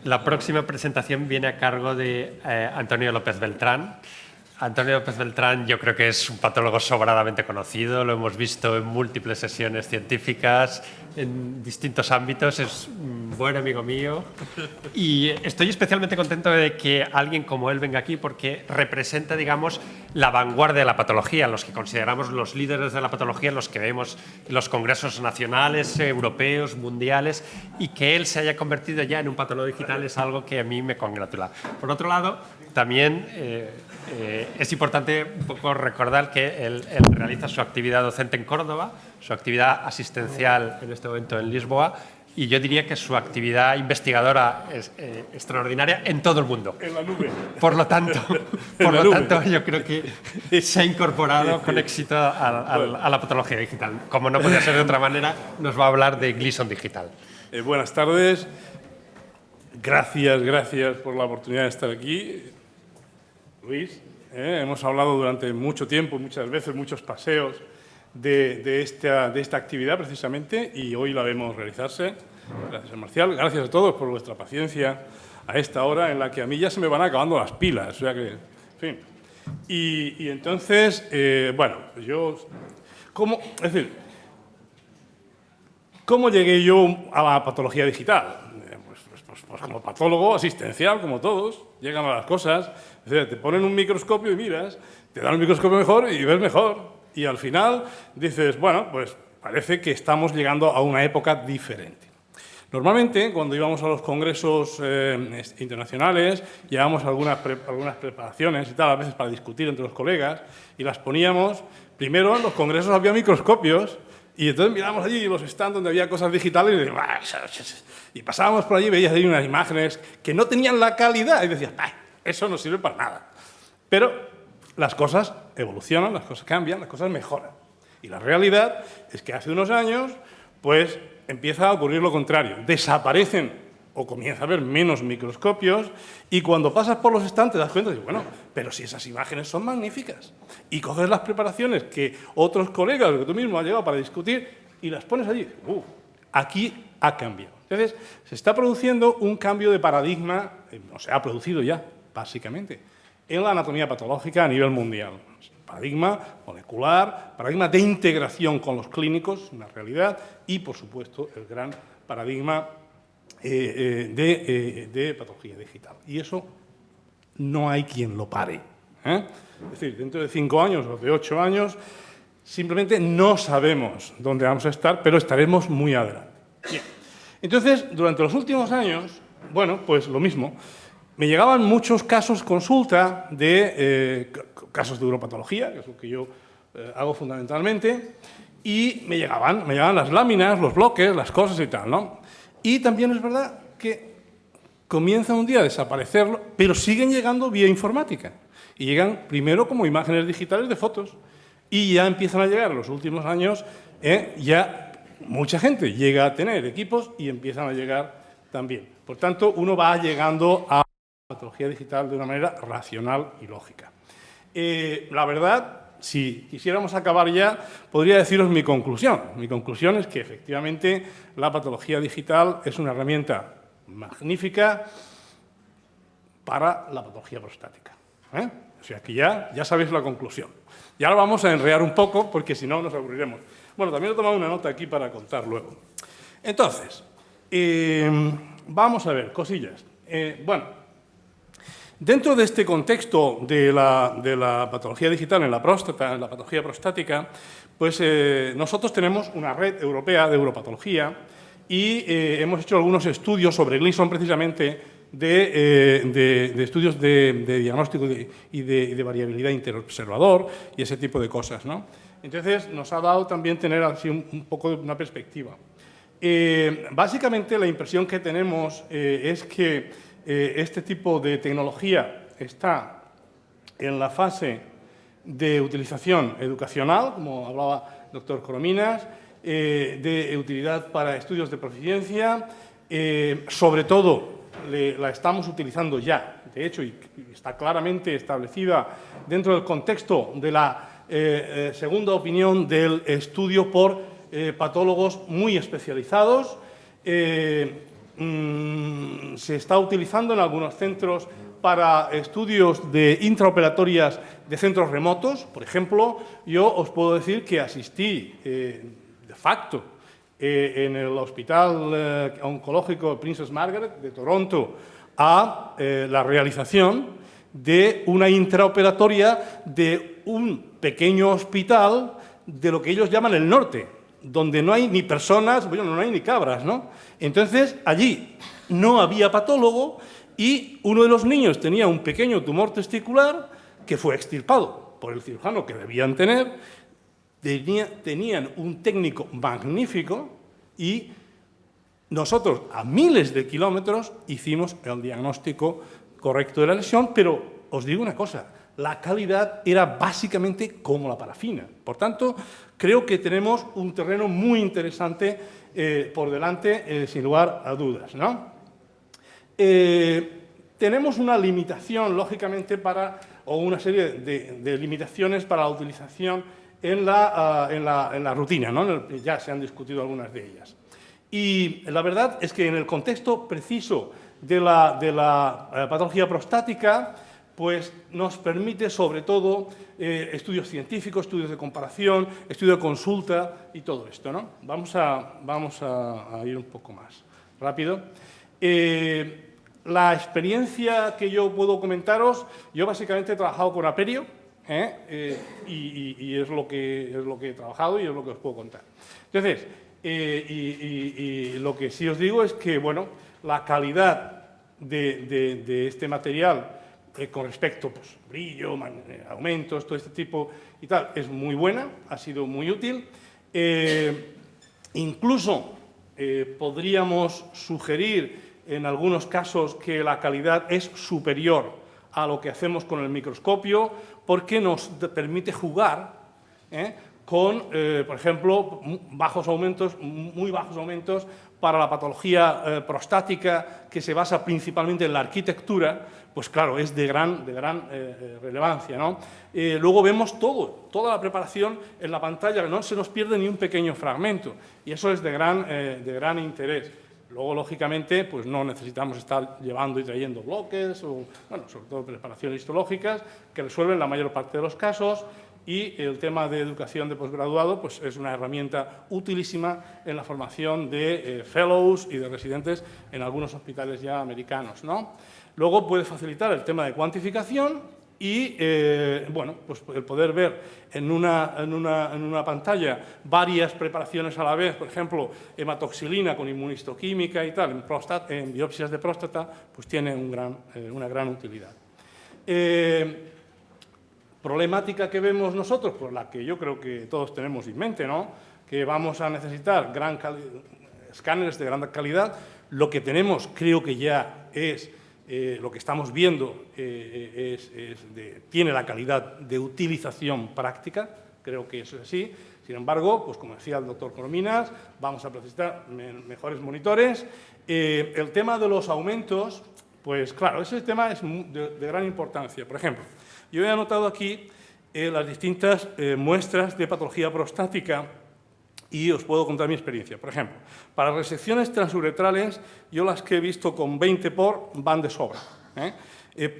La próxima presentación viene a cargo de Antonio López Beltrán. Antonio López Beltrán yo creo que es un patólogo sobradamente conocido, lo hemos visto en múltiples sesiones científicas, en distintos ámbitos, es un buen amigo mío y estoy especialmente contento de que alguien como él venga aquí porque representa, digamos, la vanguardia de la patología, los que consideramos los líderes de la patología, los que vemos en los congresos nacionales, europeos, mundiales, y que él se haya convertido ya en un patólogo digital es algo que a mí me congratula. Por otro lado, también es importante un poco recordar que él realiza su actividad docente en Córdoba, su actividad asistencial en este momento en Lisboa, y yo diría que su actividad investigadora es extraordinaria en todo el mundo. En la nube. Por lo tanto, yo creo que se ha incorporado con éxito a la patología digital. Como no podía ser de otra manera, nos va a hablar de Gleason Digital. Buenas tardes. Gracias por la oportunidad de estar aquí. Luis, hemos hablado durante mucho tiempo, muchas veces, muchos paseos de esta actividad precisamente y hoy la vemos realizarse. Gracias, Marcial. Gracias a todos por vuestra paciencia a esta hora en la que a mí ya se me van acabando las pilas. O sea que, en fin. Y entonces, bueno, ¿cómo llegué yo a la patología digital? Pues como patólogo asistencial, como todos, llegan a las cosas, es decir, te ponen un microscopio y miras, te dan un microscopio mejor y ves mejor. Y al final dices, bueno, pues parece que estamos llegando a una época diferente. Normalmente, cuando íbamos a los congresos internacionales, llevábamos algunas preparaciones y tal, a veces para discutir entre los colegas, y las poníamos. Primero, en los congresos había microscopios, y entonces mirábamos allí los stands donde había cosas digitales y pasábamos por allí y veías ahí unas imágenes que no tenían la calidad y decías, eso no sirve para nada. Pero las cosas evolucionan, las cosas cambian, las cosas mejoran. Y la realidad es que hace unos años, pues, empieza a ocurrir lo contrario. Desaparecen o comienza a haber menos microscopios y cuando pasas por los stands te das cuenta y dices, bueno, pero si esas imágenes son magníficas y coges las preparaciones que otros colegas o que tú mismo has llegado para discutir y las pones allí, aquí ha cambiado. Entonces, se está produciendo un cambio de paradigma, o se ha producido ya, básicamente, en la anatomía patológica a nivel mundial. Paradigma molecular, paradigma de integración con los clínicos, una realidad, y, por supuesto, el gran paradigma de patología digital. Y eso no hay quien lo pare. Es decir, dentro de 5 años o de 8 años, simplemente no sabemos dónde vamos a estar, pero estaremos muy adelante. Bien. Entonces, durante los últimos años, bueno, pues lo mismo. Me llegaban muchos casos consulta de casos de uropatología, que es lo que yo hago fundamentalmente, y me llegaban las láminas, los bloques, las cosas y tal, ¿no? Y también es verdad que comienza un día a desaparecerlo, pero siguen llegando vía informática. Y llegan primero como imágenes digitales de fotos. Y ya empiezan a llegar en los últimos años, ya mucha gente llega a tener equipos y empiezan a llegar también. Por tanto, uno va llegando a la patología digital de una manera racional y lógica. La verdad, si quisiéramos acabar ya, podría deciros mi conclusión. Mi conclusión es que, efectivamente, la patología digital es una herramienta magnífica para la patología prostática. O sea, que ya sabéis la conclusión. Y ahora vamos a enredar un poco, porque si no nos aburriremos. Bueno, también he tomado una nota aquí para contar luego. Entonces, vamos a ver, cosillas. Bueno, dentro de este contexto de la patología digital en la próstata, en la patología prostática, pues nosotros tenemos una red europea de uropatología y hemos hecho algunos estudios sobre Gleason precisamente de estudios de diagnóstico y de variabilidad interobservador y ese tipo de cosas, ¿no? Entonces, nos ha dado también tener así un poco de una perspectiva. Básicamente, la impresión que tenemos es que este tipo de tecnología está en la fase de utilización educacional, como hablaba el doctor Corominas, de utilidad para estudios de proficiencia, sobre todo la estamos utilizando ya, de hecho, y está claramente establecida dentro del contexto de la segunda opinión del estudio por patólogos muy especializados, se está utilizando en algunos centros para estudios de intraoperatorias de centros remotos. Por ejemplo, yo os puedo decir que asistí de facto en el Hospital Oncológico Princess Margaret de Toronto a la realización de una intraoperatoria de un pequeño hospital de lo que ellos llaman el norte, donde no hay ni personas, bueno, no hay ni cabras, ¿no? Entonces, allí no había patólogo y uno de los niños tenía un pequeño tumor testicular que fue extirpado por el cirujano que debían tener. Tenían un técnico magnífico y nosotros, a miles de kilómetros, hicimos el diagnóstico correcto de la lesión, pero os digo una cosa, la calidad era básicamente como la parafina. Por tanto, creo que tenemos un terreno muy interesante por delante, sin lugar a dudas, ¿no? Tenemos una limitación, lógicamente, o una serie de limitaciones para la utilización en la rutina, ¿no? Ya se han discutido algunas de ellas. Y la verdad es que en el contexto preciso de la patología prostática, pues nos permite sobre todo estudios científicos, estudios de comparación, estudios de consulta y todo esto, ¿no? Vamos a ir un poco más rápido. La experiencia que yo puedo comentaros, yo básicamente he trabajado con Aperio, y es lo que he trabajado y es lo que os puedo contar. Entonces, lo que sí os digo es que, bueno, la calidad de este material con respecto, pues, brillo, aumentos, todo este tipo y tal, es muy buena, ha sido muy útil. Incluso podríamos sugerir en algunos casos que la calidad es superior a lo que hacemos con el microscopio, porque nos permite jugar con, por ejemplo, bajos aumentos, muy bajos aumentos para la patología prostática, que se basa principalmente en la arquitectura. Pues claro, es de gran relevancia, ¿no? Luego vemos toda la preparación en la pantalla, no se nos pierde ni un pequeño fragmento, y eso es de gran interés. Luego, lógicamente, pues no necesitamos estar llevando y trayendo bloques, o, bueno, sobre todo preparaciones histológicas, que resuelven la mayor parte de los casos, y el tema de educación de posgraduado pues es una herramienta utilísima en la formación de fellows y de residentes en algunos hospitales ya americanos, ¿no? Luego puede facilitar el tema de cuantificación y, bueno, pues el poder ver en una pantalla varias preparaciones a la vez, por ejemplo, hematoxilina con inmunistoquímica y tal, en biopsias de próstata, pues tiene una gran utilidad. Problemática que vemos nosotros, pues la que yo creo que todos tenemos en mente, ¿no? Que vamos a necesitar escáneres de gran calidad. Lo que tenemos, creo que ya es, lo que estamos viendo, tiene la calidad de utilización práctica, creo que eso es así. Sin embargo, pues como decía el doctor Corominas, vamos a necesitar mejores monitores. El tema de los aumentos, pues claro, ese tema es de gran importancia. Por ejemplo, yo he anotado aquí las distintas muestras de patología prostática y os puedo contar mi experiencia. Por ejemplo, para resecciones transuretrales, yo las que he visto con 20 por van de sobra.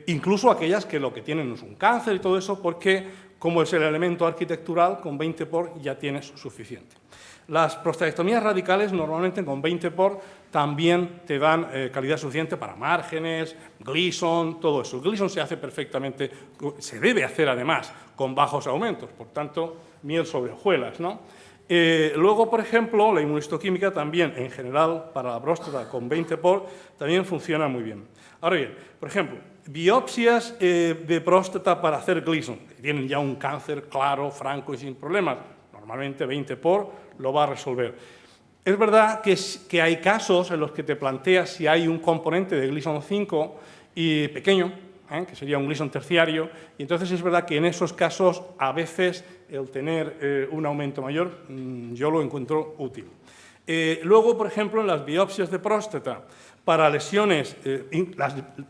Incluso aquellas que lo que tienen es un cáncer y todo eso, porque como es el elemento arquitectural, con 20 por ya tienes suficiente. Las prostatectomías radicales normalmente con 20 por también te dan calidad suficiente para márgenes, Gleason, todo eso. Gleason se hace perfectamente, se debe hacer además con bajos aumentos, por tanto, miel sobre hojuelas, ¿no? Luego, por ejemplo, la inmunistoquímica también, en general, para la próstata con 20 por, también funciona muy bien. Ahora bien, por ejemplo, biopsias de próstata para hacer Gleason, que tienen ya un cáncer claro, franco y sin problemas, normalmente 20 por lo va a resolver. Es verdad que hay casos en los que te planteas si hay un componente de Gleason 5 y pequeño, que sería un Gleason terciario, y entonces es verdad que en esos casos a veces el tener un aumento mayor yo lo encuentro útil. Luego, por ejemplo, en las biopsias de próstata, para lesiones,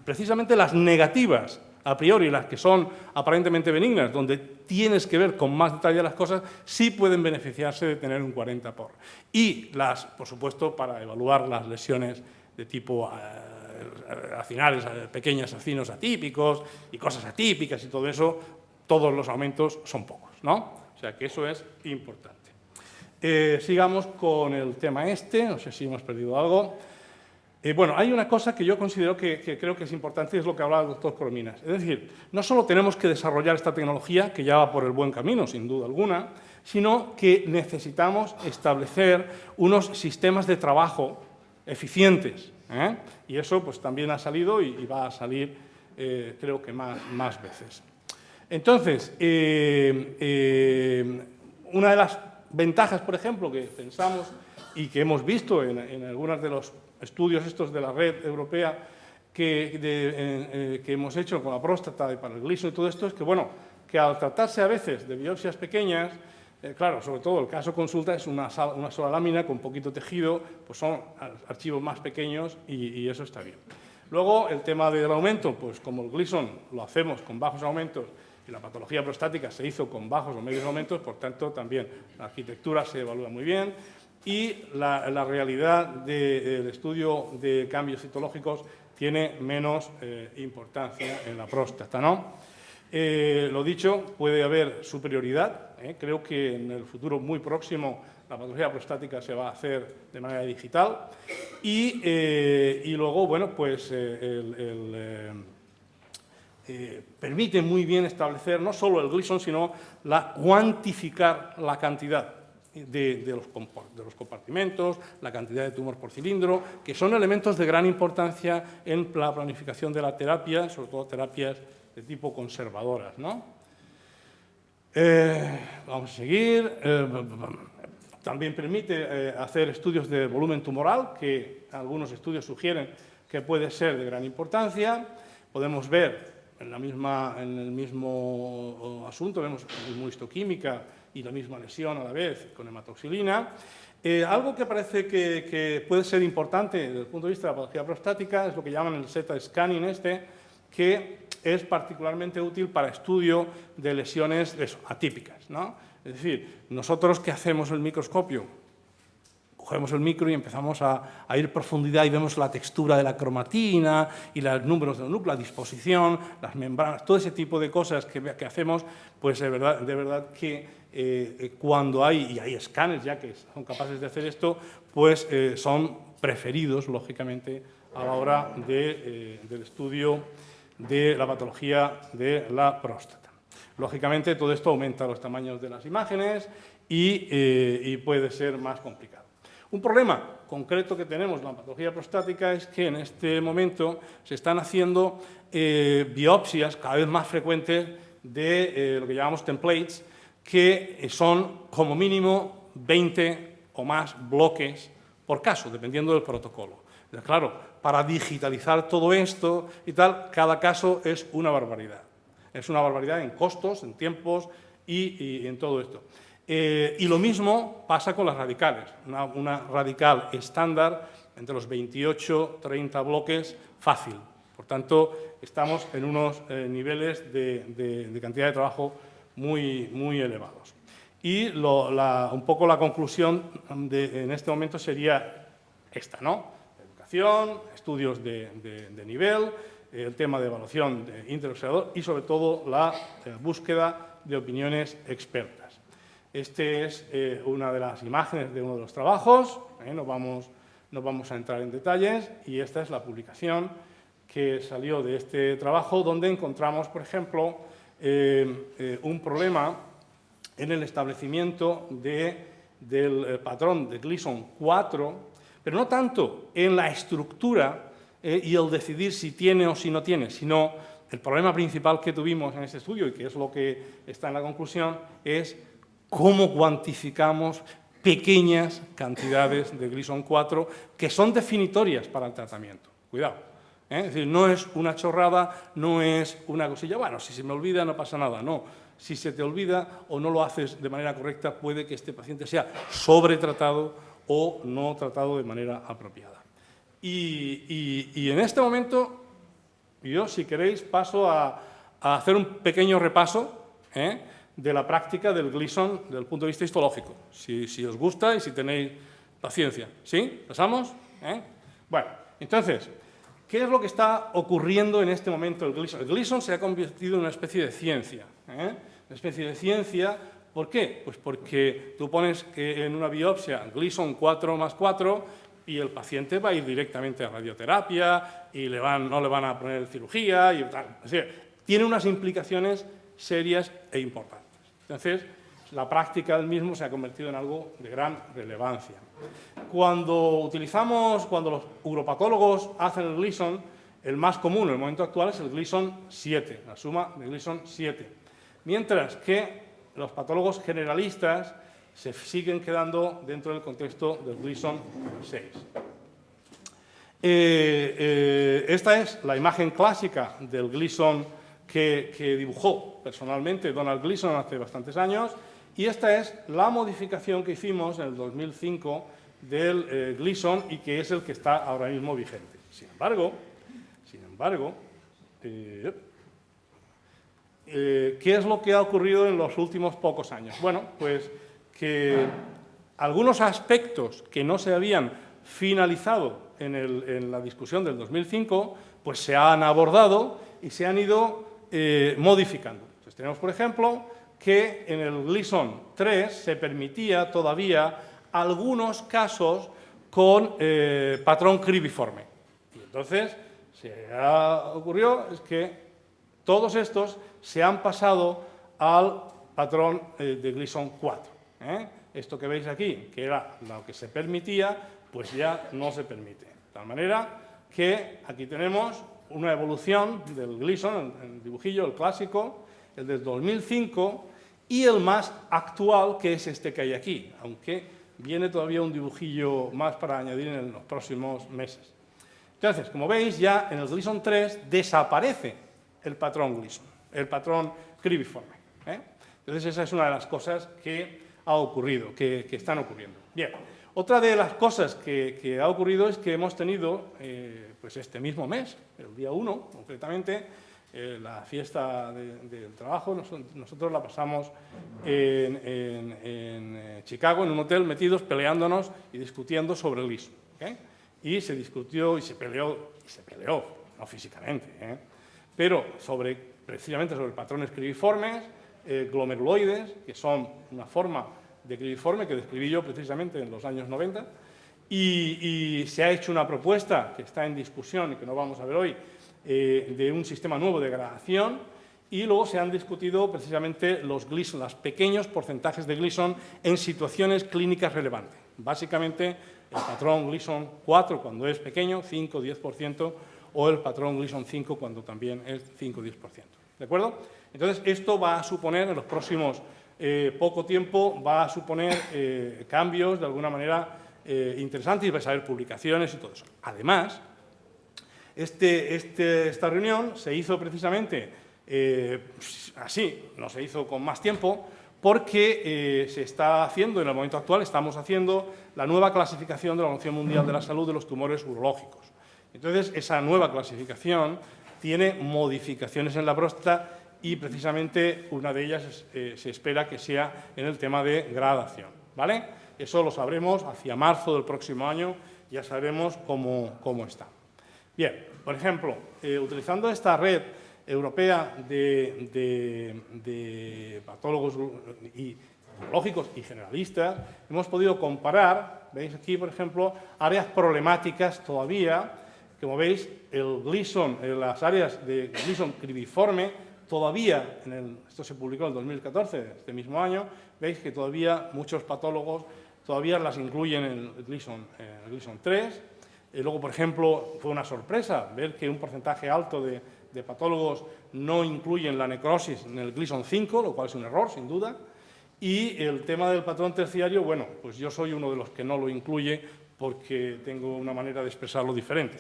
precisamente las negativas, a priori las que son aparentemente benignas, donde tienes que ver con más detalle las cosas, sí pueden beneficiarse de tener un 40 por. Y por supuesto, para evaluar las lesiones de tipo acinales, pequeños acinos atípicos y cosas atípicas y todo eso, todos los aumentos son pocos, ¿no? O sea que eso es importante. Sigamos con el tema no sé si hemos perdido algo. Bueno, hay una cosa que yo considero que creo que es importante, es lo que hablaba el doctor Corominas. Es decir, no solo tenemos que desarrollar esta tecnología, que ya va por el buen camino, sin duda alguna, sino que necesitamos establecer unos sistemas de trabajo eficientes. Y eso pues, también ha salido y va a salir, creo que más veces. Entonces, una de las ventajas, por ejemplo, que pensamos y que hemos visto en algunos de los estudios estos de la red europea que hemos hecho con la próstata y para el Gleason y todo esto, es que, bueno, que al tratarse a veces de biopsias pequeñas, claro, sobre todo el caso consulta es una sola lámina con poquito tejido, pues son archivos más pequeños y eso está bien. Luego, el tema del aumento, pues como el Gleason lo hacemos con bajos aumentos y la patología prostática se hizo con bajos o medios aumentos, por tanto, también la arquitectura se evalúa muy bien y la realidad del estudio de cambios citológicos tiene menos importancia en la próstata, ¿no? Lo dicho, puede haber superioridad. Creo que en el futuro muy próximo la patología prostática se va a hacer de manera digital y luego, bueno, pues permite muy bien establecer no solo el Gleason, sino cuantificar la cantidad de los compartimentos, la cantidad de tumor por cilindro, que son elementos de gran importancia en la planificación de la terapia, sobre todo terapias de tipo conservadoras, ¿no? Vamos a seguir. También permite hacer estudios de volumen tumoral, que algunos estudios sugieren que puede ser de gran importancia. Podemos ver en el mismo asunto, vemos inmunistoquímica y la misma lesión a la vez con hematoxilina. Algo que parece que puede ser importante desde el punto de vista de la patología prostática es lo que llaman el Z-scanning que es particularmente útil para estudio de lesiones atípicas, ¿no? Es decir, nosotros que hacemos el microscopio, cogemos el micro y empezamos a ir a profundidad y vemos la textura de la cromatina y los números del núcleo, la disposición, las membranas, todo ese tipo de cosas que hacemos, pues de verdad que cuando hay escáneres ya que son capaces de hacer esto, pues son preferidos, lógicamente, a la hora del estudio de la patología de la próstata. Lógicamente, todo esto aumenta los tamaños de las imágenes y puede ser más complicado. Un problema concreto que tenemos en la patología prostática es que en este momento se están haciendo biopsias cada vez más frecuentes de lo que llamamos templates, que son como mínimo 20 o más bloques por caso, dependiendo del protocolo. Claro, para digitalizar todo esto y tal, cada caso es una barbaridad. Es una barbaridad en costos, en tiempos y en todo esto. Y lo mismo pasa con las radicales. Una radical estándar entre los 28 30 bloques fácil. Por tanto, estamos en unos niveles de cantidad de trabajo muy elevados. Y un poco la conclusión en este momento sería esta, ¿no? Educación, estudios de nivel, el tema de evaluación interobservador y, sobre todo, la búsqueda de opiniones expertas. Esta es una de las imágenes de uno de los trabajos, no vamos a entrar en detalles, y esta es la publicación que salió de este trabajo, donde encontramos, por ejemplo, un problema en el establecimiento del patrón de Gleason 4, pero no tanto en la estructura y el decidir si tiene o si no tiene, sino el problema principal que tuvimos en este estudio, y que es lo que está en la conclusión, es cómo cuantificamos pequeñas cantidades de Gleason 4 que son definitorias para el tratamiento. Cuidado. Es decir, no es una chorrada, no es una cosilla, bueno, si se me olvida no pasa nada, no. Si se te olvida o no lo haces de manera correcta, puede que este paciente sea sobretratado o no tratado de manera apropiada. Y en este momento, yo, si queréis, paso a hacer un pequeño repaso de la práctica del Gleason desde el punto de vista histológico, si os gusta y si tenéis paciencia. ¿Sí? ¿Pasamos? Bueno, Entonces, ¿qué es lo que está ocurriendo en este momento el Gleason? El Gleason se ha convertido en una especie de ciencia, una especie de ciencia. ¿Por qué? Pues porque tú pones que en una biopsia Gleason 4+4 y el paciente va a ir directamente a radioterapia y no le van a poner cirugía y tal. Es decir, tiene unas implicaciones serias e importantes. Entonces, la práctica del mismo se ha convertido en algo de gran relevancia. Cuando los uropatólogos hacen el Gleason, el más común en el momento actual es el Gleason 7, la suma de Gleason 7. Mientras que los patólogos generalistas se siguen quedando dentro del contexto del Gleason 6. Esta es la imagen clásica del Gleason que dibujó personalmente Donald Gleason hace bastantes años, y esta es la modificación que hicimos en el 2005 del Gleason y que es el que está ahora mismo vigente. Sin embargo, ¿qué es lo que ha ocurrido en los últimos pocos años? Bueno, pues que algunos aspectos que no se habían finalizado en la discusión del 2005, pues se han abordado y se han ido modificando. Entonces, tenemos, por ejemplo, que en el Gleason 3 se permitía todavía algunos casos con patrón cribiforme. Y entonces, ocurrió es que todos estos se han pasado al patrón de Gleason 4. Esto que veis aquí, que era lo que se permitía, pues ya no se permite. De tal manera que aquí tenemos una evolución del Gleason, el dibujillo, el clásico, el del 2005, y el más actual, que es este que hay aquí, aunque viene todavía un dibujillo más para añadir en los próximos meses. Entonces, como veis, ya en el Gleason 3 desaparece el patrón Gleason, el patrón cribiforme. Entonces, esa es una de las cosas que ha ocurrido, que están ocurriendo. Bien, otra de las cosas que ha ocurrido es que hemos tenido, pues este mismo mes, el día 1, concretamente, la fiesta del trabajo. Nosotros la pasamos en Chicago, en un hotel, metidos, peleándonos y discutiendo sobre el Gleason. Y se discutió y se peleó, no físicamente, pero precisamente sobre patrones cribiformes, glomeruloides, que son una forma de cribiforme que describí yo precisamente en los años 90, y se ha hecho una propuesta que está en discusión y que no vamos a ver hoy, de un sistema nuevo de gradación, y luego se han discutido precisamente los Gleason, los pequeños porcentajes de Gleason en situaciones clínicas relevantes. Básicamente el patrón Gleason 4 cuando es pequeño, 5-10%, o el patrón Gleason 5 cuando también es 5-10%. ¿De acuerdo? Entonces, esto va a suponer, en los próximos poco tiempo, va a suponer cambios de alguna manera interesantes, y vais a ver publicaciones y todo eso. Además, esta reunión se hizo precisamente así, no se hizo con más tiempo, porque se está haciendo, en el momento actual, estamos haciendo la nueva clasificación de la Organización Mundial de la Salud de los tumores urológicos. Entonces, esa nueva clasificación tiene modificaciones en la próstata y precisamente una de ellas se espera que sea en el tema de gradación, ¿vale? Eso lo sabremos hacia marzo del próximo año, ya sabremos cómo está. Bien, por ejemplo, utilizando esta red europea de patólogos urológicos y generalistas, hemos podido comparar, veis aquí, por ejemplo, áreas problemáticas todavía. Como veis, el Gleason, las áreas de Gleason cribiforme, todavía, esto se publicó en el 2014, este mismo año, veis que todavía muchos patólogos todavía las incluyen en el Gleason 3. Luego, por ejemplo, fue una sorpresa ver que un porcentaje alto de patólogos no incluyen la necrosis en el Gleason 5, lo cual es un error, sin duda. Y el tema del patrón terciario, bueno, pues yo soy uno de los que no lo incluye porque tengo una manera de expresarlo diferente.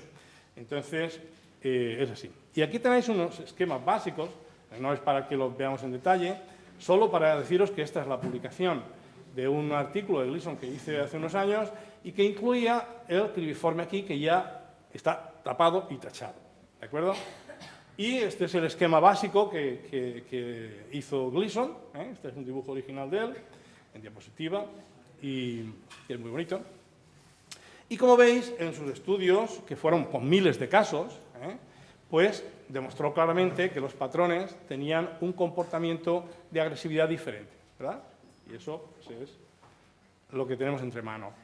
Entonces, es así. Y aquí tenéis unos esquemas básicos, no es para que los veamos en detalle, solo para deciros que esta es la publicación de un artículo de Gleason que hice hace unos años y que incluía el cribiforme aquí, que ya está tapado y tachado. ¿De acuerdo? Y este es el esquema básico que hizo Gleason. Este es un dibujo original de él, en diapositiva, y es muy bonito. Y como veis, en sus estudios, que fueron con miles de casos, pues demostró claramente que los patrones tenían un comportamiento de agresividad diferente, ¿verdad? Y eso pues, es lo que tenemos entre manos.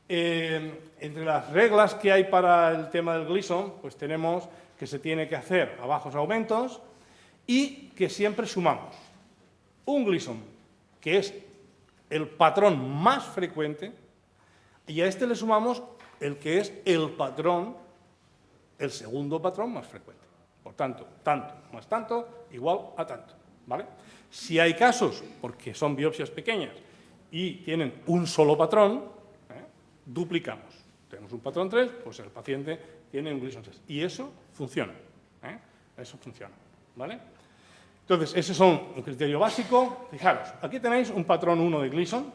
Entre las reglas que hay para el tema del Gleason, pues tenemos que se tiene que hacer a bajos aumentos y que siempre sumamos un Gleason, que es el patrón más frecuente, y a este le sumamos el que es el patrón, el segundo patrón más frecuente. Por tanto, tanto más tanto igual a tanto, ¿vale? Si hay casos, porque son biopsias pequeñas y tienen un solo patrón, duplicamos. Tenemos un patrón 3, pues el paciente tiene un Gleason 6. Y eso funciona, eso funciona, ¿vale? Entonces, ese son un criterio básico. Fijaros, aquí tenéis un patrón 1 de Gleason,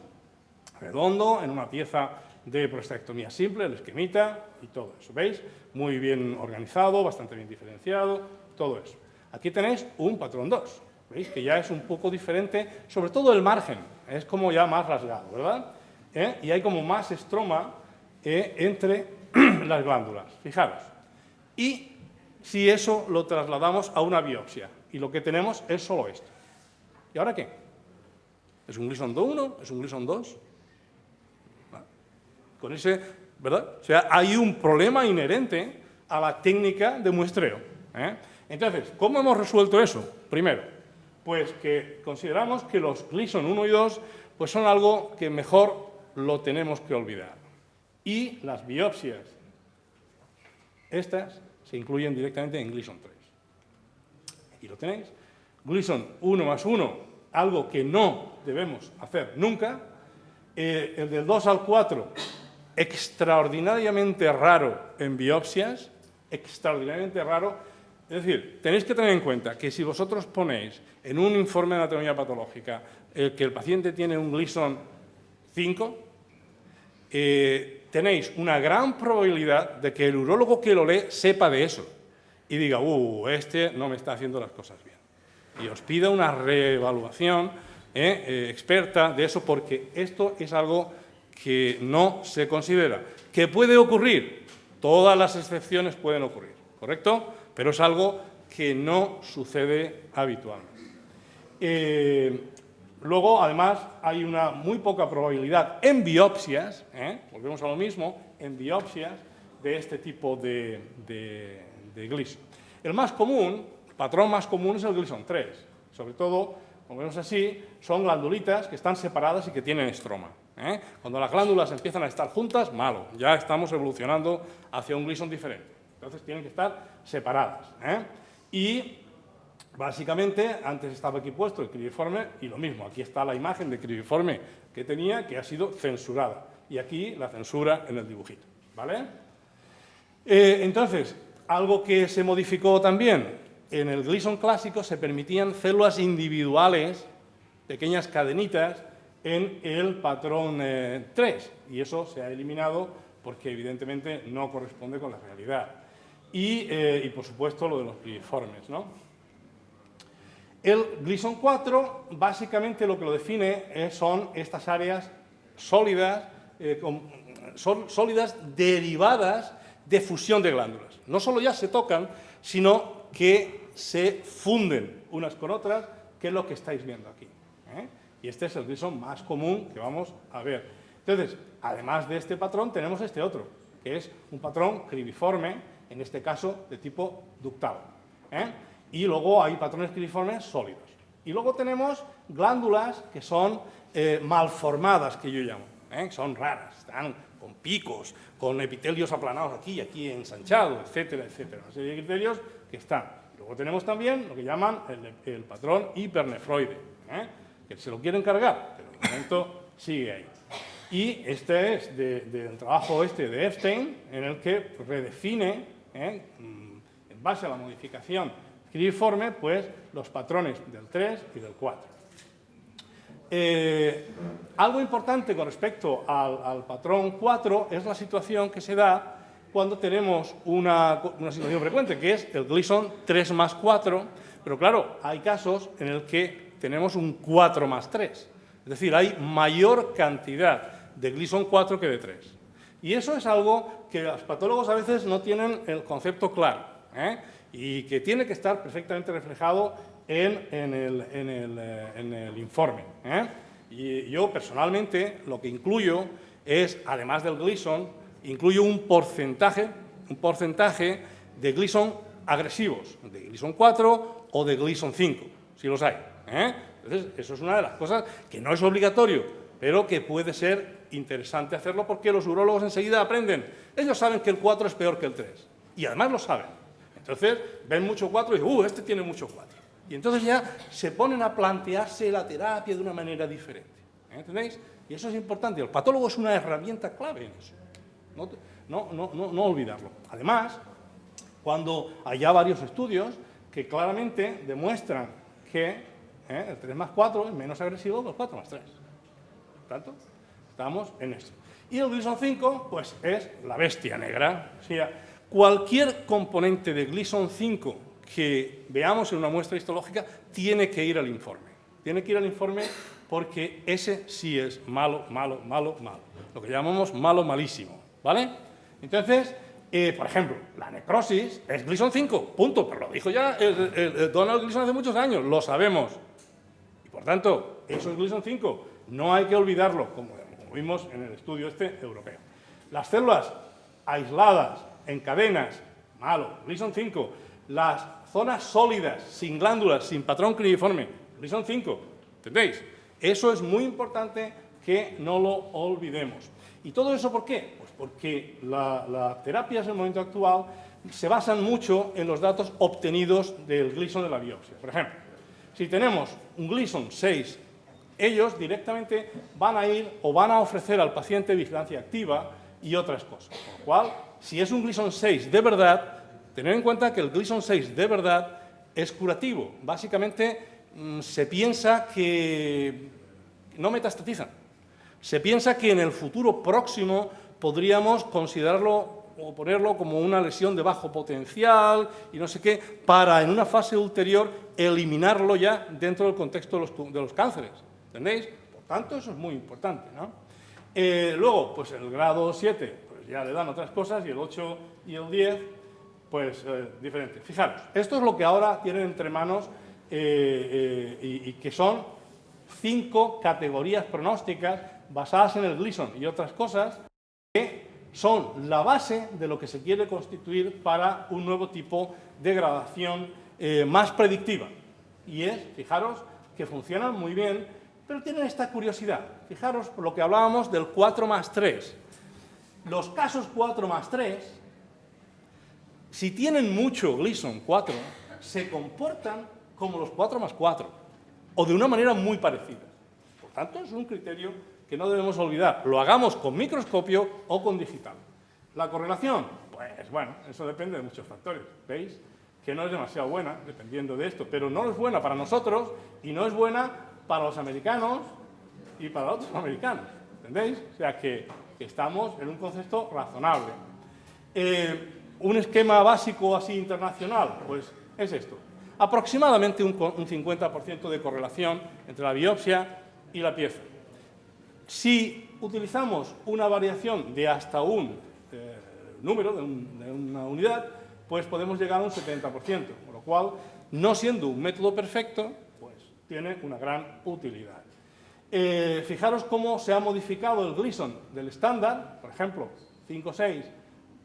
redondo, en una pieza de prostatectomía simple, el esquemita y todo eso, ¿veis? Muy bien organizado, bastante bien diferenciado, todo eso. Aquí tenéis un patrón 2, ¿veis? Que ya es un poco diferente, sobre todo el margen, es como ya más rasgado, ¿verdad? Y hay como más estroma entre las glándulas, fijaros. Y si eso lo trasladamos a una biopsia, y lo que tenemos es solo esto. ¿Y ahora qué? ¿Es un Gleason 1? ¿Es un Gleason 2? Con ese, ¿verdad? O sea, hay un problema inherente a la técnica de muestreo. Entonces, ¿cómo hemos resuelto eso? Primero, pues que consideramos que los Gleason 1 y 2 pues son algo que mejor lo tenemos que olvidar. Y las biopsias, estas, se incluyen directamente en Gleason 3. Aquí lo tenéis. Gleason 1 más 1, algo que no debemos hacer nunca. El del 2 al 4, extraordinariamente raro en biopsias, extraordinariamente raro. Es decir, tenéis que tener en cuenta que si vosotros ponéis en un informe de anatomía patológica que el paciente tiene un Gleason 5, tenéis una gran probabilidad de que el urólogo que lo lee sepa de eso y diga, este no me está haciendo las cosas bien. Y os pida una reevaluación experta de eso, porque esto es algo que no se considera. ¿Que puede ocurrir? Todas las excepciones pueden ocurrir, ¿correcto? Pero es algo que no sucede habitualmente. Luego, además, hay una muy poca probabilidad en biopsias, volvemos a lo mismo, en biopsias de este tipo de Gleason. El más común, el patrón más común es el Gleason 3. Sobre todo, como vemos así, son glandulitas que están separadas y que tienen estroma. Cuando las glándulas empiezan a estar juntas, malo, ya estamos evolucionando hacia un Gleason diferente. Entonces tienen que estar separadas. Y básicamente, antes estaba aquí puesto el cribiforme y lo mismo, aquí está la imagen de cribiforme que tenía, que ha sido censurada. Y aquí la censura en el dibujito, ¿vale? Entonces, algo que se modificó también, en el Gleason clásico se permitían células individuales, pequeñas cadenitas, en el patrón 3, y eso se ha eliminado porque evidentemente no corresponde con la realidad. Y por supuesto, lo de los cribiformes, ¿no? El Gleason 4, básicamente lo que lo define son estas áreas sólidas, sólidas derivadas de fusión de glándulas. No solo ya se tocan, sino que se funden unas con otras, que es lo que estáis viendo aquí. Y este es el Gleason más común que vamos a ver. Entonces, además de este patrón, tenemos este otro, que es un patrón cribiforme, en este caso de tipo ductal. Y luego hay patrones cribiformes sólidos. Y luego tenemos glándulas que son malformadas, que yo llamo. Son raras, están con picos, con epitelios aplanados aquí y aquí ensanchados, etcétera, etcétera. Una serie de criterios que están. Luego tenemos también lo que llaman el patrón hipernefroide, que se lo quieren cargar, pero de momento sigue ahí. Y este es del trabajo de Epstein, en el que redefine, en base a la modificación cribiforme, pues los patrones del 3 y del 4. Algo importante con respecto al patrón 4 es la situación que se da cuando tenemos una situación frecuente, que es el Gleason 3 más 4, pero claro, hay casos en el que tenemos un 4 más 3, es decir, hay mayor cantidad de Gleason 4 que de 3. Y eso es algo que los patólogos a veces no tienen el concepto claro, y que tiene que estar perfectamente reflejado en el informe. Y yo personalmente lo que incluyo es, además del Gleason, incluyo un porcentaje de Gleason agresivos, de Gleason 4 o de Gleason 5, si los hay. Entonces, eso es una de las cosas que no es obligatorio, pero que puede ser interesante hacerlo porque los urólogos enseguida aprenden. Ellos saben que el 4 es peor que el 3 y además lo saben. Entonces, ven mucho 4 y dicen, este tiene mucho 4. Y entonces ya se ponen a plantearse la terapia de una manera diferente. ¿Entendéis? Y eso es importante. El patólogo es una herramienta clave en eso. No olvidarlo. Además, cuando hay ya varios estudios que claramente demuestran que el 3+4 es menos agresivo que el 4+3. Por tanto, estamos en eso. Y el Gleason 5, pues es la bestia negra. O sea, cualquier componente de Gleason 5 que veamos en una muestra histológica tiene que ir al informe. Tiene que ir al informe porque ese sí es malo. Lo que llamamos malo malísimo, ¿vale? Entonces, por ejemplo, la necrosis es Gleason 5, punto. Pero lo dijo ya el Donald Gleason hace muchos años, lo sabemos. Y por tanto, eso es Gleason 5. No hay que olvidarlo, como vimos en el estudio europeo. Las células aisladas, en cadenas, malo, Gleason 5. Las zonas sólidas, sin glándulas, sin patrón cuneiforme, Gleason 5. ¿Entendéis? Eso es muy importante que no lo olvidemos. ¿Y todo eso por qué? Pues porque las terapias en el momento actual se basan mucho en los datos obtenidos del Gleason de la biopsia. Por ejemplo, si tenemos un Gleason 6, ellos directamente van a ir o van a ofrecer al paciente vigilancia activa y otras cosas. Por lo cual, si es un Gleason 6 de verdad, tener en cuenta que el Gleason 6 de verdad es curativo. Básicamente, se piensa que no metastatizan. Se piensa que en el futuro próximo podríamos considerarlo o ponerlo como una lesión de bajo potencial y no sé qué, para en una fase ulterior eliminarlo ya dentro del contexto de los cánceres. ¿Entendéis? Por tanto, eso es muy importante, ¿no? Luego, pues el grado 7, pues ya le dan otras cosas, y el 8 y el 10, pues diferente. Fijaros, esto es lo que ahora tienen entre manos y que son 5 categorías pronósticas basadas en el Gleason y otras cosas que son la base de lo que se quiere constituir para un nuevo tipo de gradación más predictiva. Y es, fijaros, que funcionan muy bien, pero tienen esta curiosidad. Fijaros por lo que hablábamos del 4+3. Los casos 4+3, si tienen mucho Gleason 4, se comportan como los 4+4, o de una manera muy parecida. Por tanto, es un criterio que no debemos olvidar. Lo hagamos con microscopio o con digital. La correlación, pues bueno, eso depende de muchos factores. ¿Veis? Que no es demasiado buena, dependiendo de esto, pero no es buena para nosotros y no es buena para los americanos y para otros americanos. ¿Entendéis? O sea que estamos en un concepto razonable. Un esquema básico así internacional, pues es esto. Aproximadamente un 50% de correlación entre la biopsia y la pieza. Si utilizamos una variación de hasta un número, de una unidad, pues podemos llegar a un 70%, con lo cual, no siendo un método perfecto, pues tiene una gran utilidad. Fijaros cómo se ha modificado el Gleason del estándar, por ejemplo, 5 o 6,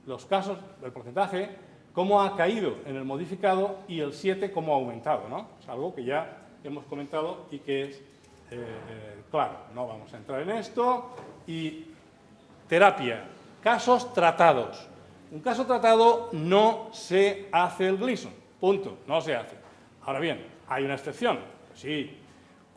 los casos, el porcentaje, cómo ha caído en el modificado y el 7 cómo ha aumentado, ¿no? Es algo que ya hemos comentado y que es claro. No vamos a entrar en esto. Y terapia, casos tratados. Un caso tratado no se hace el Gleason, punto, no se hace. Ahora bien, hay una excepción, sí.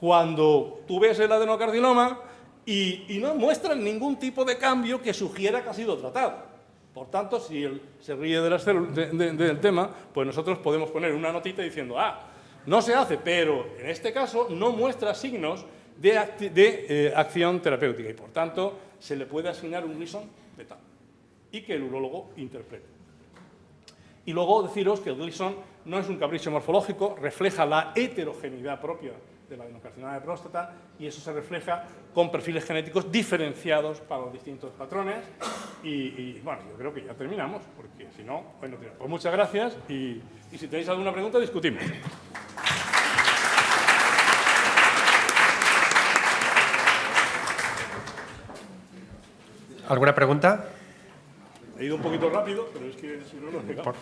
Cuando tú ves el adenocarcinoma y no muestran ningún tipo de cambio que sugiera que ha sido tratado. Por tanto, si él se ríe del tema, pues nosotros podemos poner una notita diciendo, no se hace, pero en este caso no muestra signos de acción terapéutica y, por tanto, se le puede asignar un Gleason de tal y que el urólogo interprete. Y luego deciros que el Gleason no es un capricho morfológico, refleja la heterogeneidad propia del adenocarcinoma de próstata, y eso se refleja con perfiles genéticos diferenciados para los distintos patrones. Y bueno, yo creo que ya terminamos, porque si no, bueno, pues muchas gracias, y si tenéis alguna pregunta, discutimos. ¿Alguna pregunta? He ido un poquito rápido, pero es que si no, no he llegado.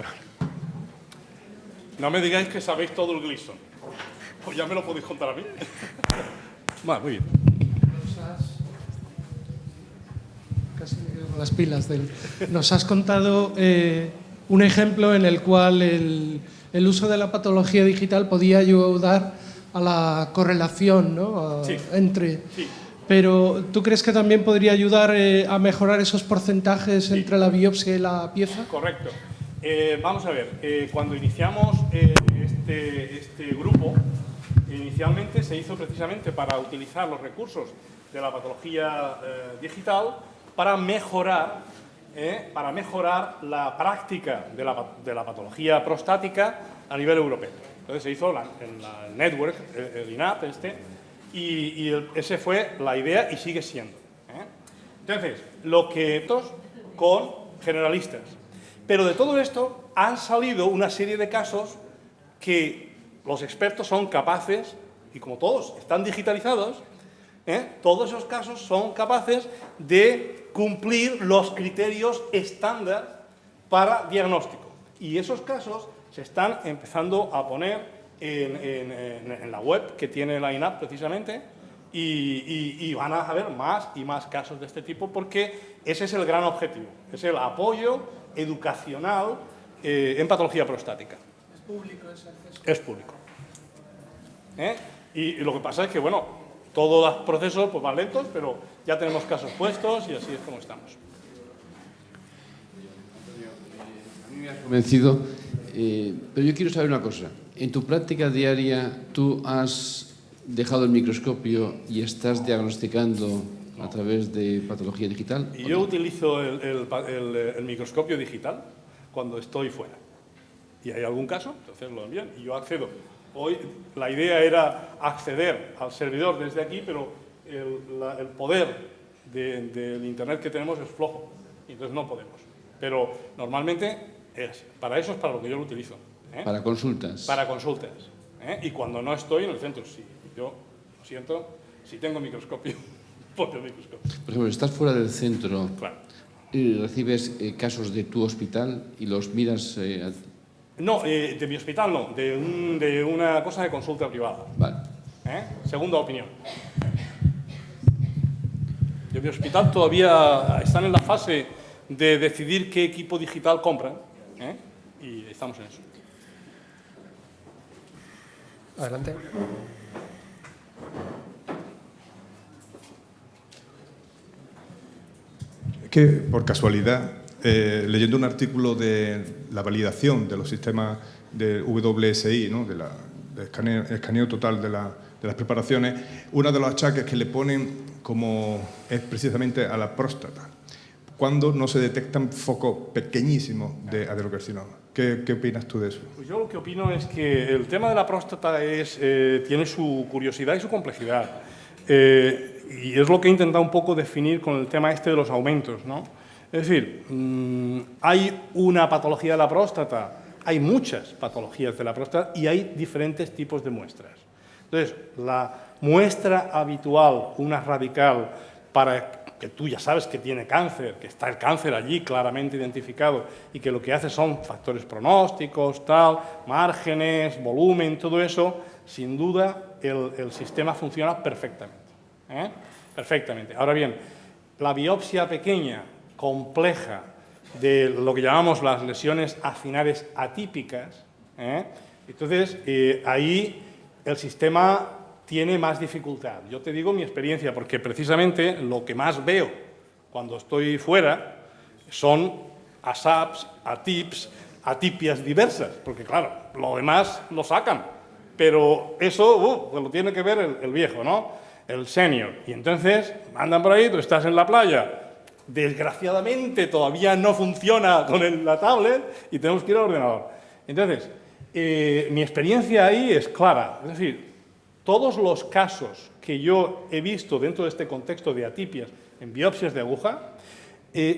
No me digáis que sabéis todo el Gleason. O ya me lo podéis contar a mí. Vale, muy bien. Casi me quedo con las pilas. Nos has contado un ejemplo en el cual el uso de la patología digital podía ayudar a la correlación, ¿no? Sí. Entre... Sí. Pero, ¿tú crees que también podría ayudar a mejorar esos porcentajes entre la biopsia y la pieza? Correcto. Vamos a ver, cuando iniciamos este grupo, inicialmente se hizo precisamente para utilizar los recursos de la patología digital para mejorar la práctica de la patología prostática a nivel europeo. Entonces se hizo el network, el INAP y esa fue la idea y sigue siendo. Entonces, lo que con generalistas. Pero de todo esto han salido una serie de casos que los expertos son capaces, y como todos están digitalizados, todos esos casos son capaces de cumplir los criterios estándar para diagnóstico. Y esos casos se están empezando a poner en la web que tiene la INAP precisamente, y van a haber más y más casos de este tipo, porque ese es el gran objetivo, es el apoyo educacional en patología prostática. ¿Es público ese acceso? Es público. Y lo que pasa es que, bueno, todos los procesos pues, van lentos, pero ya tenemos casos puestos y así es como estamos. A mí me has convencido, pero yo quiero saber una cosa. En tu práctica diaria, ¿tú has dejado el microscopio y estás diagnosticando a través de patología digital? Yo utilizo el microscopio digital cuando estoy fuera. Y hay algún caso, entonces lo envían y yo accedo. Hoy la idea era acceder al servidor desde aquí, pero el poder del Internet que tenemos es flojo, y entonces no podemos. Pero normalmente para eso es para lo que yo lo utilizo. Para consultas. Para consultas. Y cuando no estoy en el centro, sí. Yo, lo siento, si tengo microscopio, pongo el microscopio. Por ejemplo, estás fuera del centro, Claro. y recibes casos de tu hospital y los miras... No, de mi hospital no, de una cosa de consulta privada. Vale. Segunda opinión. De mi hospital todavía están en la fase de decidir qué equipo digital compran, y estamos en eso. Adelante. Que, por casualidad, leyendo un artículo de la validación de los sistemas de WSI, ¿no? de escaneo total de las preparaciones, uno de los achaques que le ponen es precisamente a la próstata, cuando no se detectan focos pequeñísimos de adenocarcinoma. ¿Qué opinas tú de eso? Pues yo lo que opino es que el tema de la próstata tiene su curiosidad y su complejidad. Y es lo que he intentado un poco definir con el tema de los aumentos, ¿no? Es decir, hay una patología de la próstata, hay muchas patologías de la próstata y hay diferentes tipos de muestras. Entonces, la muestra habitual, una radical, para que tú ya sabes que tiene cáncer, que está el cáncer allí claramente identificado y que lo que hace son factores pronósticos, márgenes, volumen, todo eso, sin duda el sistema funciona perfectamente. Perfectamente. Ahora bien, la biopsia pequeña, compleja, de lo que llamamos las lesiones acinares atípicas, entonces ahí el sistema tiene más dificultad. Yo te digo mi experiencia, porque precisamente lo que más veo cuando estoy fuera son ASAPs, ATIPs, atipias diversas, porque claro, lo demás lo sacan, pero eso pues lo tiene que ver el viejo, ¿no? El senior. Y entonces andan por ahí, tú estás en la playa, desgraciadamente todavía no funciona con la tablet y tenemos que ir al ordenador. Entonces, mi experiencia ahí es clara, es decir, todos los casos que yo he visto dentro de este contexto de atipias en biopsias de aguja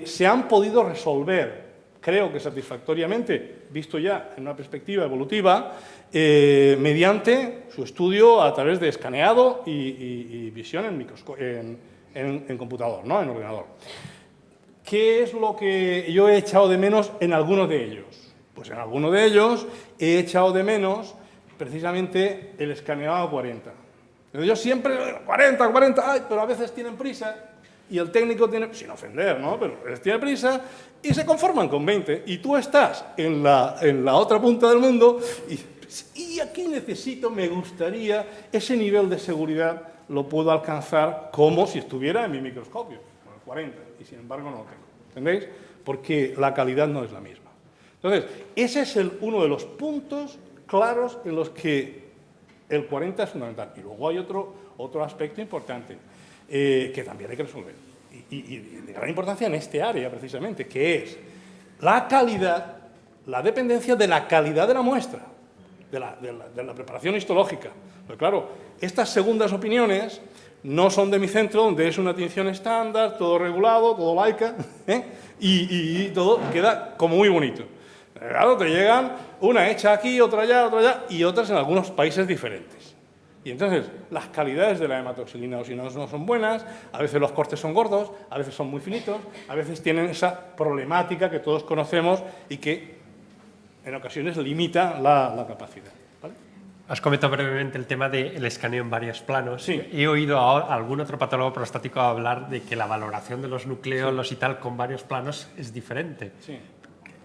se han podido resolver, creo que satisfactoriamente, visto ya en una perspectiva evolutiva, mediante su estudio a través de escaneado y visión en computador, ¿no? En ordenador. ¿Qué es lo que yo he echado de menos en algunos de ellos? Pues en algunos de ellos he echado de menos precisamente el escaneado a 40. Yo siempre, 40, ay, pero a veces tienen prisa y el técnico tiene, sin ofender, ¿no? Pero tiene prisa y se conforman con 20. Y tú estás en la otra punta del mundo y aquí necesito, me gustaría, ese nivel de seguridad lo puedo alcanzar como si estuviera en mi microscopio, con el 40, y sin embargo no lo tengo. ¿Entendéis? Porque la calidad no es la misma. Entonces, ese es uno de los puntos claros en los que el 40 es fundamental. Y luego hay otro aspecto importante que también hay que resolver. Y de gran importancia en este área, precisamente, que es la calidad, la dependencia de la calidad de la muestra, de la preparación histológica. Pues claro, estas segundas opiniones no son de mi centro, donde es una tinción estándar, todo regulado, todo laica, y todo queda como muy bonito. Claro, te llegan una hecha aquí, otra allá, y otras en algunos países diferentes. Y entonces, las calidades de la hematoxilina no son buenas, a veces los cortes son gordos, a veces son muy finitos, a veces tienen esa problemática que todos conocemos y que en ocasiones limita la capacidad. ¿Vale? Has comentado brevemente el tema del escaneo en varios planos. Sí. He oído a algún otro patólogo prostático hablar de que la valoración de los nucleolos y tal con varios planos es diferente. Sí.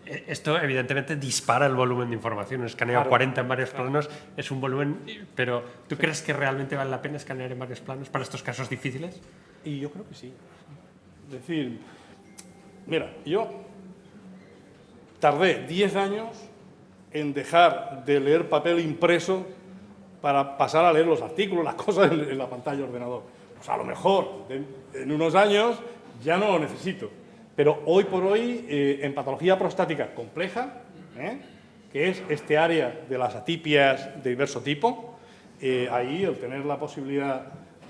Esto, evidentemente, dispara el volumen de información. Un escaneo a 40 en varios planos es un volumen... Pero, ¿tú crees que realmente vale la pena escanear en varios planos para estos casos difíciles? Y yo creo que sí. Es decir, mira, yo tardé 10 años en dejar de leer papel impreso para pasar a leer los artículos, las cosas en la pantalla del ordenador. Pues a lo mejor en unos años ya no lo necesito. Pero hoy por hoy, en patología prostática compleja, que es este área de las atipias de diverso tipo, ahí el tener la posibilidad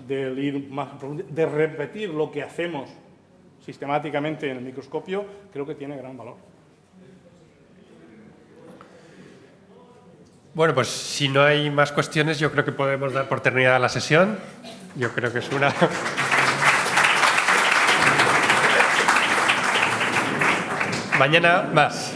de ir más profundo, de repetir lo que hacemos sistemáticamente en el microscopio, creo que tiene gran valor. Bueno, pues si no hay más cuestiones, yo creo que podemos dar por terminada la sesión. Yo creo que es una... Mañana más.